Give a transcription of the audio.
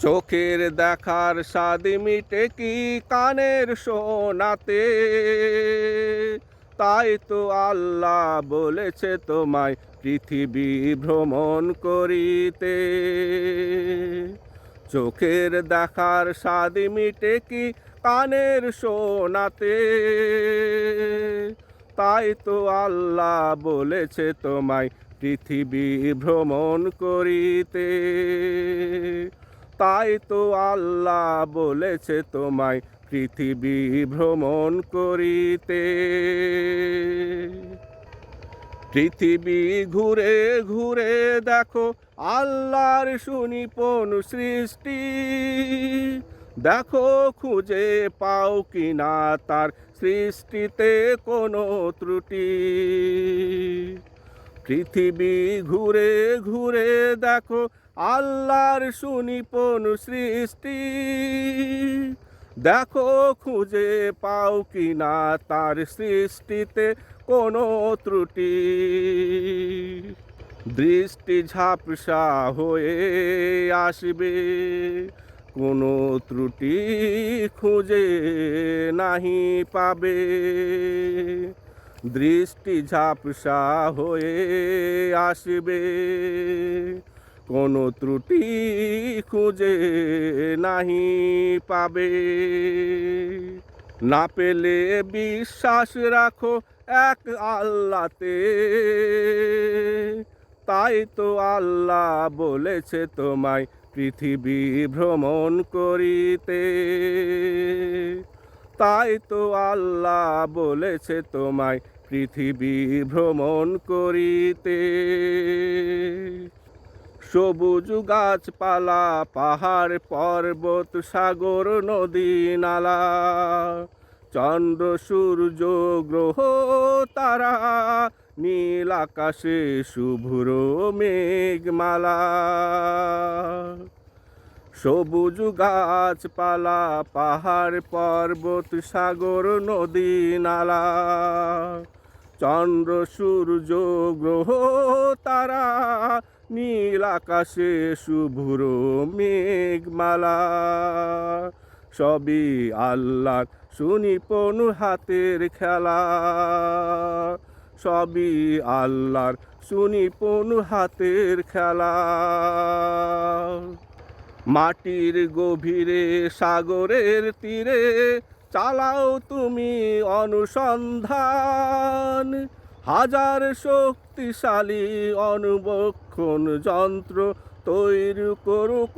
চোখের দেখার স্বাদ মিটে কি কানের শোনাতে? তাই তো আল্লাহ বলেছে তোমায় পৃথিবী ভ্রমণ করিতে। চোখের দেখার স্বাদ মিটে কি কানের শোনাতে? তাই তো আল্লাহ বলেছে তোমায় পৃথিবী ভ্রমণ করিতে। তাই তো আল্লাহ বলেছে তোমায় পৃথিবী ভ্রমণ করিতে। পৃথিবী ঘুরে ঘুরে দেখো আল্লাহর সুনিপুণ সৃষ্টি। দেখো খুঁজে পাও কিনা তার সৃষ্টিতে কোনো ত্রুটি। পৃথিবী ঘুরে ঘুরে দেখো আল্লাহর সুনিপুণ সৃষ্টি। দেখো খুঁজে পাও কিনা তার সৃষ্টিতে কোনো ত্রুটি। দৃষ্টি ঝাপসা হয়ে আসবে, কোনো ত্রুটি খুঁজে নাহি পাবে। দৃষ্টি ঝাপসা হয়ে আসবে, কোনো ত্রুটি খুঁজে নাহি পাবে। না পেলে বিশ্বাস রাখো এক আল্লাহতে। তাই তো আল্লাহ বলেছে তোমায় পৃথিবী ভ্রমণ করিতে। তাই তো আল্লাহ বলেছে তোমায় পৃথিবী ভ্রমণ করিতে। সবুজ গাছপালা, পাহাড় পর্বত, সাগর নদী নালা, চন্দ্র সূর্য গ্রহ তারা, নীল আকাশে শুভ্র মেঘমালা। সবুজ গাছপালা, পাহাড় পর্বত, সাগর নদী নালা, চন্দ্র সূর্য গ্রহ তারা, নীল আকাশে শুভ্র মেঘমালা। সবই আল্লাহর সুনিপুণ হাতের খেলা। সবই আল্লাহর সুনিপুণ হাতের খেলা। মাটির গভীরে সাগরের তীরে চালাও তুমি অনুসন্ধান। হাজার শক্তিশালী অনুবক্ষণ যন্ত্র তৈরি করুক